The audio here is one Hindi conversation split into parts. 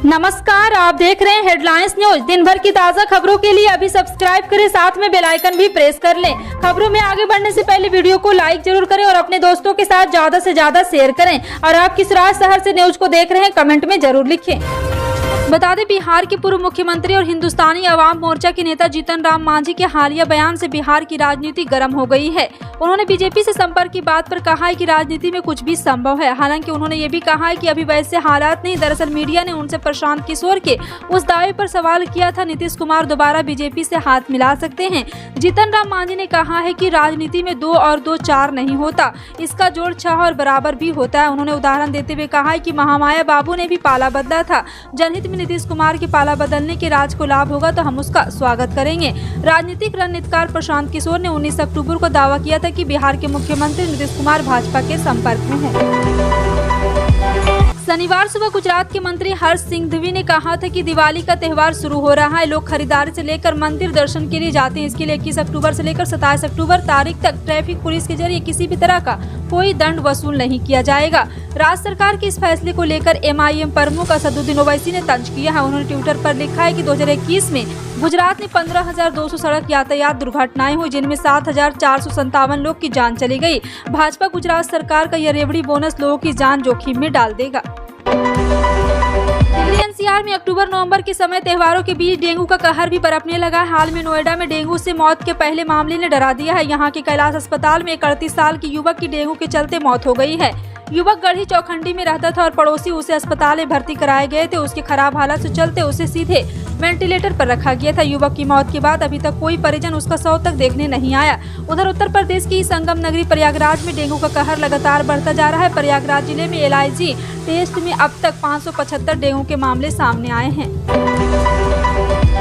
नमस्कार, आप देख रहे हैं हेडलाइंस न्यूज। दिन भर की ताज़ा खबरों के लिए अभी सब्सक्राइब करें, साथ में बेल आइकन भी प्रेस कर लें। खबरों में आगे बढ़ने से पहले वीडियो को लाइक जरूर करें और अपने दोस्तों के साथ ज्यादा से ज्यादा शेयर करें। और आप किस राज्य शहर से न्यूज को देख रहे हैं, कमेंट में जरूर लिखें। बता दें, बिहार के पूर्व मुख्यमंत्री और हिंदुस्तानी अवाम मोर्चा के नेता जीतन राम मांझी के हालिया बयान से बिहार की राजनीति गर्म हो गई है। उन्होंने बीजेपी से संपर्क की बात पर कहा है कि राजनीति में कुछ भी संभव है। हालांकि उन्होंने ये भी कहा है कि अभी वैसे हालात नहीं। दरअसल मीडिया ने उनसे प्रशांत किशोर के उस दावे पर सवाल किया था, नीतीश कुमार दोबारा बीजेपी से हाथ मिला सकते हैं। जीतन राम मांझी ने कहा है कि राजनीति में 2 और 2 4 नहीं होता, इसका जोड़ 6 और बराबर भी होता है। उन्होंने उदाहरण देते हुए कहा है कि महामाया बाबू ने भी पाला बदला था। जनहित में नीतीश कुमार के पाला बदलने के राज को लाभ होगा तो हम उसका स्वागत करेंगे। राजनीतिक रणनीतिकार प्रशांत किशोर ने 19 अक्टूबर को दावा किया था कि बिहार के मुख्यमंत्री नीतीश कुमार भाजपा के संपर्क में हैं। शनिवार सुबह गुजरात के मंत्री हर्ष सिंघवी ने कहा था कि दिवाली का त्यौहार शुरू हो रहा है। लोग खरीदारी से लेकर मंदिर दर्शन के लिए जाते हैं। इसके लिए 21 अक्टूबर से लेकर 27 अक्टूबर तारीख तक ट्रैफिक पुलिस के जरिए किसी भी तरह का कोई दंड वसूल नहीं किया जाएगा। राज्य सरकार के इस फैसले को लेकर MIM प्रमुख असदुद्दीन ओवैसी ने तंज किया है। उन्होंने ट्विटर पर लिखा है कि 2021 में गुजरात में 15,200 सड़क यातायात दुर्घटनाएं हुई, जिनमें 7,457 लोग की जान चली गई। भाजपा गुजरात सरकार का यह रेवड़ी बोनस लोगों की जान जोखिम में डाल देगा। दिल्ली NCR में अक्टूबर-नवंबर के समय त्योहारों के बीच डेंगू का कहर भी बरपने लगा है। हाल में नोएडा में डेंगू से मौत के पहले मामले ने डरा दिया है। यहाँ के कैलाश अस्पताल में एक 38 साल की युवक की डेंगू के चलते मौत हो गई है। युवक गढ़ी चौखंडी में रहता था और पड़ोसी उसे अस्पताल में भर्ती कराए गए थे। उसके खराब हालत से चलते उसे सीधे वेंटिलेटर पर रखा गया था। युवक की मौत के बाद अभी तक कोई परिजन उसका शव तक देखने नहीं आया। उधर उत्तर प्रदेश की संगम नगरी प्रयागराज में डेंगू का कहर लगातार बढ़ता जा रहा है। प्रयागराज जिले में LIG टेस्ट में अब तक 575 डेंगू के मामले सामने आए हैं।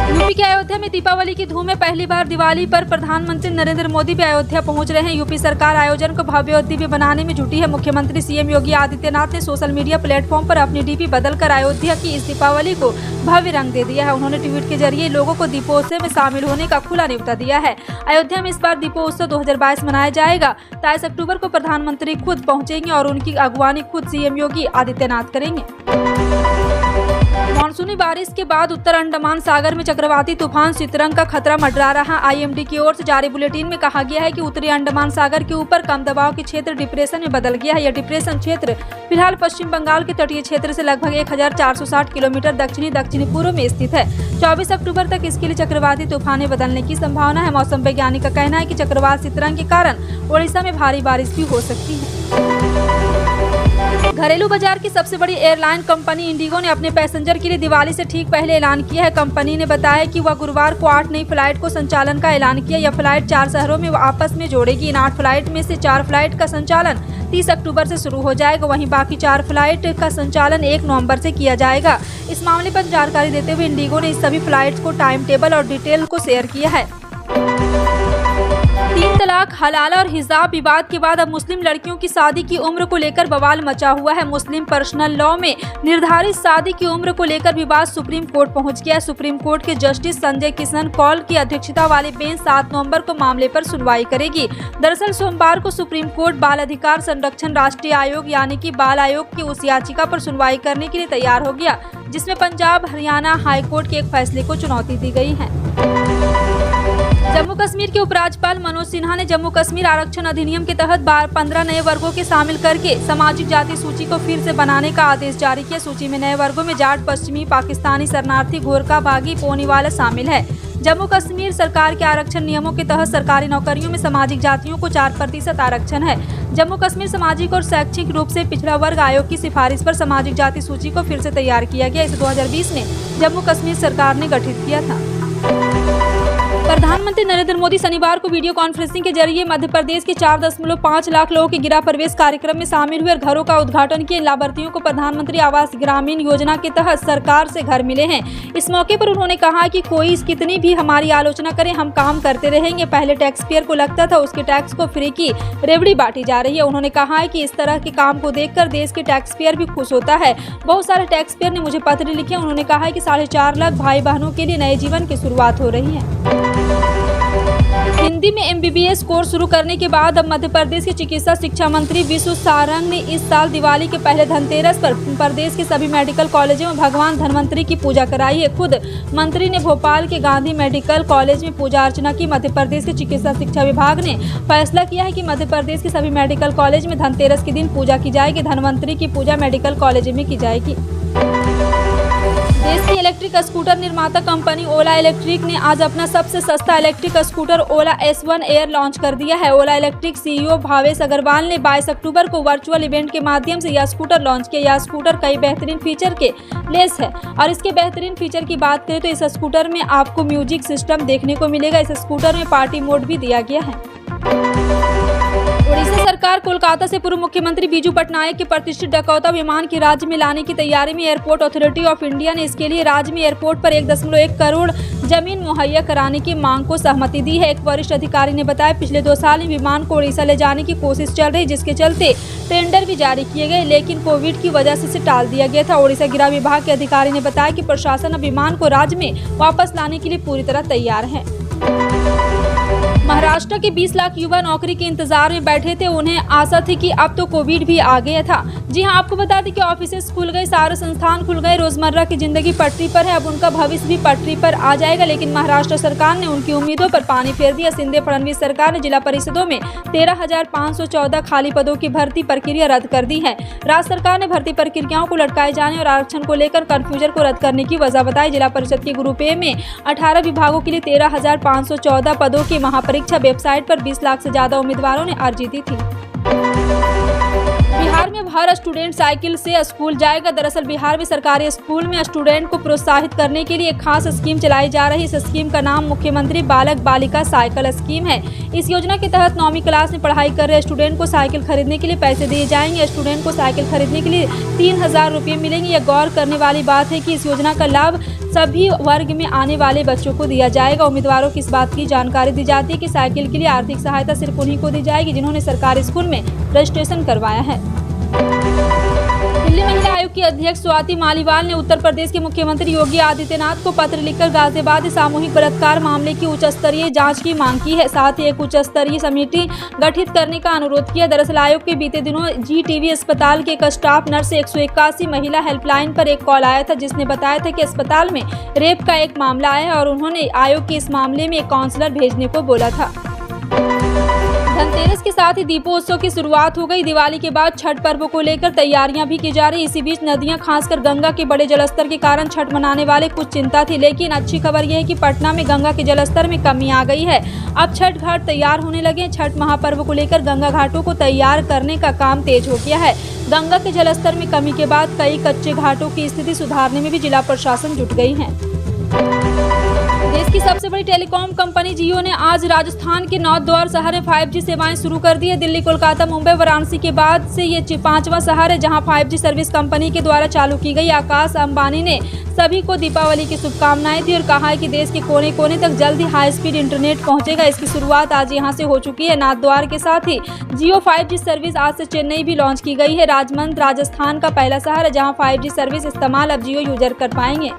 यूपी के अयोध्या में दीपावली की धूम में पहली बार दिवाली पर प्रधानमंत्री नरेंद्र मोदी भी अयोध्या पहुंच रहे हैं। यूपी सरकार आयोजन को भव्य और दिव्य बनाने में जुटी है। मुख्यमंत्री CM योगी आदित्यनाथ ने सोशल मीडिया प्लेटफॉर्म पर अपनी DP बदलकर अयोध्या की इस दीपावली को भव्य रंग दे दिया है। उन्होंने ट्वीट के जरिए लोगों को दीपोत्सव में शामिल होने का खुला न्योता दिया है। अयोध्या में इस बार दीपोत्सव 2022 मनाया जाएगा। 23 अक्टूबर को प्रधानमंत्री खुद पहुँचेंगे और उनकी अगवानी खुद CM योगी आदित्यनाथ करेंगे। मानसूनी बारिश के बाद उत्तर अंडमान सागर में चक्रवाती तूफान सितरंग का खतरा मंडरा रहा। IMD की ओर से जारी बुलेटिन में कहा गया है कि उत्तरी अंडमान सागर के ऊपर कम दबाव के क्षेत्र डिप्रेशन में बदल गया है। यह डिप्रेशन क्षेत्र फिलहाल पश्चिम बंगाल के तटीय क्षेत्र से लगभग 1460 किलोमीटर दक्षिणी पूर्व में स्थित है। 24 अक्टूबर तक इसके लिए चक्रवाती तूफानें बदलने की संभावना है। मौसम वैज्ञानिक का कहना है कि चक्रवात सितरंग के कारण ओडिशा में भारी बारिश भी हो सकती है। घरेलू बाजार की सबसे बड़ी एयरलाइन कंपनी इंडिगो ने अपने पैसेंजर के लिए दिवाली से ठीक पहले ऐलान किया है। कंपनी ने बताया कि वह गुरुवार को 8 नई फ्लाइट को संचालन का ऐलान किया। यह फ्लाइट 4 शहरों में आपस में जोड़ेगी। इन 8 फ्लाइट में से 4 फ्लाइट का संचालन 30 अक्टूबर से शुरू हो जाएगा। वहीं बाकी 4 फ्लाइट का संचालन 1 नवंबर से किया जाएगा। इस मामले पर जानकारी देते हुए इंडिगो ने इस सभी फ्लाइट्स को टाइम टेबल और डिटेल को शेयर किया है। 3 तलाक, हलाला और हिजाब विवाद के बाद अब मुस्लिम लड़कियों की शादी की उम्र को लेकर बवाल मचा हुआ है। मुस्लिम पर्सनल लॉ में निर्धारित शादी की उम्र को लेकर विवाद सुप्रीम कोर्ट पहुंच गया। सुप्रीम कोर्ट के जस्टिस संजय किशन कौल की अध्यक्षता वाली बेंच 7 नवंबर को मामले पर सुनवाई करेगी। दरअसल सोमवार को सुप्रीम कोर्ट बाल अधिकार संरक्षण राष्ट्रीय आयोग यानी कि बाल आयोग की उस याचिका पर सुनवाई करने के लिए तैयार हो गया, जिसमें पंजाब हरियाणा हाईकोर्ट के एक फैसले को चुनौती दी गई है। जम्मू कश्मीर के उपराज्यपाल मनोज सिन्हा ने जम्मू कश्मीर आरक्षण अधिनियम के तहत 15 नए वर्गों के शामिल करके सामाजिक जाति सूची को फिर से बनाने का आदेश जारी किया। सूची में नए वर्गों में जाट, पश्चिमी पाकिस्तानी शरणार्थी, गोरखा, बागी, पोनीवाला शामिल है। जम्मू कश्मीर सरकार के आरक्षण नियमों के तहत सरकारी नौकरियों में सामाजिक जातियों को 4% आरक्षण है। जम्मू कश्मीर सामाजिक और शैक्षिक रूप से पिछड़ा वर्ग आयोग की सिफारिश पर सामाजिक जाति सूची को फिर से तैयार किया गया। इसे 2020 में जम्मू कश्मीर सरकार ने गठित किया था। प्रधानमंत्री नरेंद्र मोदी शनिवार को वीडियो कॉन्फ्रेंसिंग के जरिए मध्य प्रदेश के 4.5 लाख लोगों के गृह प्रवेश कार्यक्रम में शामिल हुए और घरों का उद्घाटन किए। लाभार्थियों को प्रधानमंत्री आवास ग्रामीण योजना के तहत सरकार से घर मिले हैं। इस मौके पर उन्होंने कहा कि कोई कितनी भी हमारी आलोचना करे, हम काम करते रहेंगे। पहले टैक्स पेयर को लगता था उसके टैक्स को फ्री की रेवड़ी बांटी जा रही है। उन्होंने कहा है कि इस तरह के काम को देखकर देश के टैक्स पेयर भी खुश होता है। बहुत सारे टैक्स पेयर ने मुझे पत्र लिखे। उन्होंने कहा है कि 4.5 लाख भाई बहनों के लिए नए जीवन की शुरुआत हो रही है। हिंदी में MBBS कोर्स शुरू करने के बाद अब मध्य प्रदेश के चिकित्सा शिक्षा मंत्री विशु सारंग ने इस साल दिवाली के पहले धनतेरस पर प्रदेश के सभी मेडिकल कॉलेजों में भगवान धन्वंतरी की पूजा कराई है। खुद मंत्री ने भोपाल के गांधी मेडिकल कॉलेज में पूजा अर्चना की। मध्य प्रदेश के चिकित्सा शिक्षा विभाग ने फैसला किया है कि मध्य प्रदेश के सभी मेडिकल कॉलेज में धनतेरस के दिन पूजा की जाएगी। धन्वंतरी की पूजा मेडिकल कॉलेज में की जाएगी। देश की इलेक्ट्रिक स्कूटर निर्माता कंपनी ओला इलेक्ट्रिक ने आज अपना सबसे सस्ता इलेक्ट्रिक स्कूटर ओला S1 एयर लॉन्च कर दिया है। ओला इलेक्ट्रिक CEO भावेश अग्रवाल ने 22 अक्टूबर को वर्चुअल इवेंट के माध्यम से यह स्कूटर लॉन्च किया। यह स्कूटर कई बेहतरीन फीचर के लेस है और इसके बेहतरीन फीचर की बात करें तो इस स्कूटर में आपको म्यूजिक सिस्टम देखने को मिलेगा। इस स्कूटर में पार्टी मोड भी दिया गया है। उड़ीसा सरकार कोलकाता से पूर्व मुख्यमंत्री बीजू पटनायक के प्रतिष्ठित डकौता विमान की राज्य में लाने की तैयारी में। एयरपोर्ट अथॉरिटी ऑफ इंडिया ने इसके लिए राज्य में एयरपोर्ट पर 1.1 करोड़ जमीन मुहैया कराने की मांग को सहमति दी है। एक वरिष्ठ अधिकारी ने बताया, पिछले 2 साल में विमान को उड़ीसा ले जाने की कोशिश चल रही, जिसके चलते टेंडर भी जारी किए गए, लेकिन कोविड की वजह से इसे टाल दिया गया था। उड़ीसा गृह विभाग के अधिकारी ने बताया कि प्रशासन अब विमान को राज्य में वापस लाने के लिए पूरी तरह तैयार है। महाराष्ट्र के 20 लाख युवा नौकरी के इंतजार में बैठे थे। उन्हें आशा थी कि अब तो कोविड भी आ गया था। जी हां, आपको बता दें कि ऑफिसेस खुल गए, सारे संस्थान खुल गए, रोजमर्रा की जिंदगी पटरी पर है। अब उनका भविष्य भी पटरी पर आ जाएगा, लेकिन महाराष्ट्र सरकार ने उनकी उम्मीदों पर पानी फेर दिया। शिंदे फडणवीस सरकार ने जिला परिषदों में 13,514 खाली पदों की भर्ती प्रक्रिया रद्द कर दी है। राज्य सरकार ने भर्ती प्रक्रियाओं को लटकाए जाने और आरक्षण को लेकर कंफ्यूजन को रद्द करने की वजह बताई। जिला परिषद के ग्रुप ए में 18 विभागों के लिए 13,514 पदों की महापरीक्षा वेबसाइट पर 20 लाख से ज्यादा उम्मीदवारों ने अर्जी दी थी। बिहार में हर स्टूडेंट साइकिल से स्कूल जाएगा। दरअसल बिहार में सरकारी स्कूल में स्टूडेंट को प्रोत्साहित करने के लिए एक खास स्कीम चलाई जा रही है। इस स्कीम का नाम मुख्यमंत्री बालक बालिका साइकिल स्कीम है। इस योजना के तहत 9वीं क्लास में पढ़ाई कर रहे स्टूडेंट को साइकिल खरीदने के लिए पैसे दिए जाएंगे। स्टूडेंट को साइकिल खरीदने के लिए 3,000 रुपये मिलेंगे। यह गौर करने वाली बात है कि इस योजना का लाभ सभी वर्ग में आने वाले बच्चों को दिया जाएगा। उम्मीदवारों को इस बात की जानकारी दी जाती है कि साइकिल के लिए आर्थिक सहायता सिर्फ उन्हीं को दी जाएगी जिन्होंने सरकारी स्कूल में रजिस्ट्रेशन करवाया है। दिल्ली महिला आयोग की अध्यक्ष स्वाति मालीवाल ने उत्तर प्रदेश के मुख्यमंत्री योगी आदित्यनाथ को पत्र लिखकर गाजियाबाद सामूहिक बलात्कार मामले की उच्च स्तरीय जांच की मांग की है। साथ ही एक उच्च स्तरीय समिति गठित करने का अनुरोध किया। दरअसल आयोग के बीते दिनों GTV अस्पताल के एक स्टाफ नर्स से 181 महिला हेल्पलाइन पर एक कॉल आया था, जिसने बताया था कि अस्पताल में रेप का एक मामला आया है और उन्होंने आयोग के इस मामले में एक काउंसलर भेजने को बोला था। धनतेरस के साथ ही दीपोत्सव की शुरुआत हो गई। दिवाली के बाद छठ पर्व को लेकर तैयारियां भी की जा रही। इसी बीच नदियां, खासकर गंगा के बड़े जलस्तर के कारण छठ मनाने वाले कुछ चिंता थी, लेकिन अच्छी खबर यह है कि पटना में गंगा के जलस्तर में कमी आ गई है। अब छठ घाट तैयार होने लगे। छठ महापर्व को लेकर गंगा घाटों को तैयार करने का काम तेज हो गया है। गंगा के जलस्तर में कमी के बाद कई कच्चे घाटों की स्थिति सुधारने में भी जिला प्रशासन जुट गई है। देश की सबसे बड़ी टेलीकॉम कंपनी जियो ने आज राजस्थान के नौतद्वार शहर में 5G सेवाएं शुरू कर दी है। दिल्ली, कोलकाता, मुंबई, वाराणसी के बाद से ये 5वां शहर है जहां 5G सर्विस कंपनी के द्वारा चालू की गई। आकाश अंबानी ने सभी को दीपावली की शुभकामनाएं दी और कहा है कि देश के कोने कोने तक जल्द ही हाई स्पीड इंटरनेट पहुंचेगा। इसकी शुरुआत आज यहां से हो चुकी है। नाथद्वार के साथ ही जियो 5G सर्विस आज से चेन्नई भी लॉन्च की गई है। राजमंद राजस्थान का पहला शहर है जहाँ 5G सर्विस इस्तेमाल अब जियो यूजर कर पाएंगे।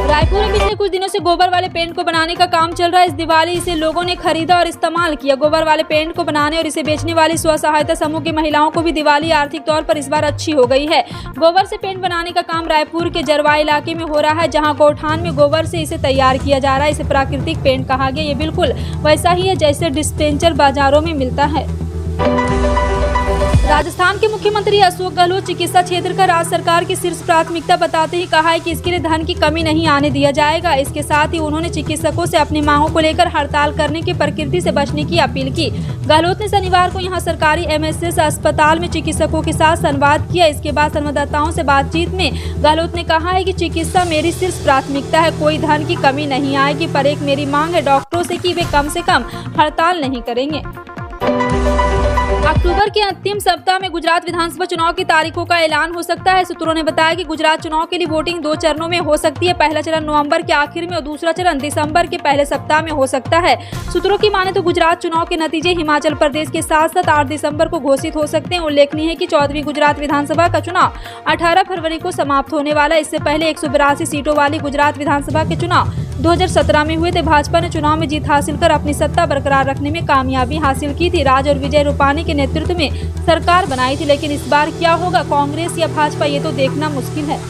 रायपुर में पिछले कुछ दिनों से गोबर वाले पेंट को बनाने का काम चल रहा है। इस दिवाली इसे लोगों ने खरीदा और इस्तेमाल किया। गोबर वाले पेंट को बनाने और इसे बेचने वाली स्व सहायता समूह की महिलाओं को भी दिवाली आर्थिक तौर पर इस बार अच्छी हो गई है। गोबर से पेंट बनाने का काम रायपुर के जरवा इलाके में हो रहा है, जहां गौठान में गोबर से इसे तैयार किया जा रहा है। इसे प्राकृतिक पेंट कहा गया। ये बिल्कुल वैसा ही है जैसे डिस्पेंसर बाजारों में मिलता है। राजस्थान के मुख्यमंत्री अशोक गहलोत चिकित्सा क्षेत्र का राज्य सरकार की शीर्ष प्राथमिकता बताते ही कहा है कि इसके लिए धन की कमी नहीं आने दिया जाएगा। इसके साथ ही उन्होंने चिकित्सकों से अपनी मांगों को लेकर हड़ताल करने की प्रकृति से बचने की अपील की। गहलोत ने शनिवार को यहां सरकारी MSS अस्पताल में चिकित्सकों के साथ संवाद किया। इसके बाद संवाददाताओं से बातचीत में गहलोत ने कहा है कि चिकित्सा मेरी शीर्ष प्राथमिकता है, कोई धन की कमी नहीं आएगी, पर एक मेरी मांग है डॉक्टरों से कि वे कम से कम हड़ताल नहीं करेंगे। अक्टूबर के अंतिम सप्ताह में गुजरात विधानसभा चुनाव की तारीखों का ऐलान हो सकता है। सूत्रों ने बताया कि गुजरात चुनाव के लिए वोटिंग 2 चरणों में हो सकती है। पहला चरण नवंबर के आखिर में और दूसरा चरण दिसंबर के पहले सप्ताह में हो सकता है। सूत्रों की माने तो गुजरात चुनाव के नतीजे हिमाचल प्रदेश के साथ साथ 8 दिसंबर को घोषित हो सकते हैं। उल्लेखनीय है कि 14वीं गुजरात विधानसभा का चुनाव 18 फरवरी को समाप्त होने वाला है। इससे पहले 182 सीटों वाली गुजरात विधानसभा के चुनाव 2017 में हुए थे। भाजपा ने चुनाव में जीत हासिल कर अपनी सत्ता बरकरार रखने में कामयाबी हासिल की थी। राज और विजय रूपाणी के नेतृत्व में सरकार बनाई थी, लेकिन इस बार क्या होगा, कांग्रेस या भाजपा, ये तो देखना मुश्किल है।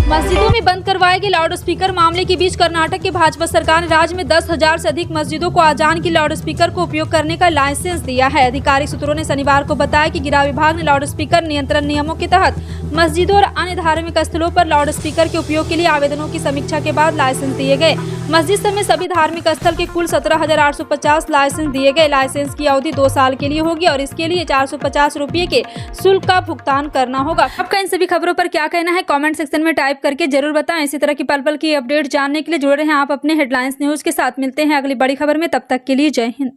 मस्जिदों में बंद करवाए गए लाउडस्पीकर मामले के बीच कर्नाटक की भाजपा सरकार ने राज्य में 10,000 से अधिक मस्जिदों को आजान की लाउडस्पीकर को उपयोग करने का लाइसेंस दिया है। आधिकारिक सूत्रों ने शनिवार को बताया कि गृह विभाग ने लाउडस्पीकर नियंत्रण नियमों के तहत मस्जिदों और अन्य धार्मिक स्थलों पर लाउडस्पीकर के उपयोग के लिए आवेदनों की समीक्षा के बाद लाइसेंस दिए गए। मस्जिद समेत सभी धार्मिक स्थल के कुल 17,850 लाइसेंस दिए गए। लाइसेंस की अवधि 2 साल के लिए होगी और इसके लिए 450 रुपये के शुल्क का भुगतान करना होगा। आपका इन सभी खबरों पर क्या कहना है, कमेंट सेक्शन में टाइप करके जरूर बताएं। इसी तरह की पल पल की अपडेट जानने के लिए जुड़े रहें आप अपने हेडलाइंस न्यूज के साथ। मिलते हैं अगली बड़ी खबर में, तब तक के लिए जय हिंद।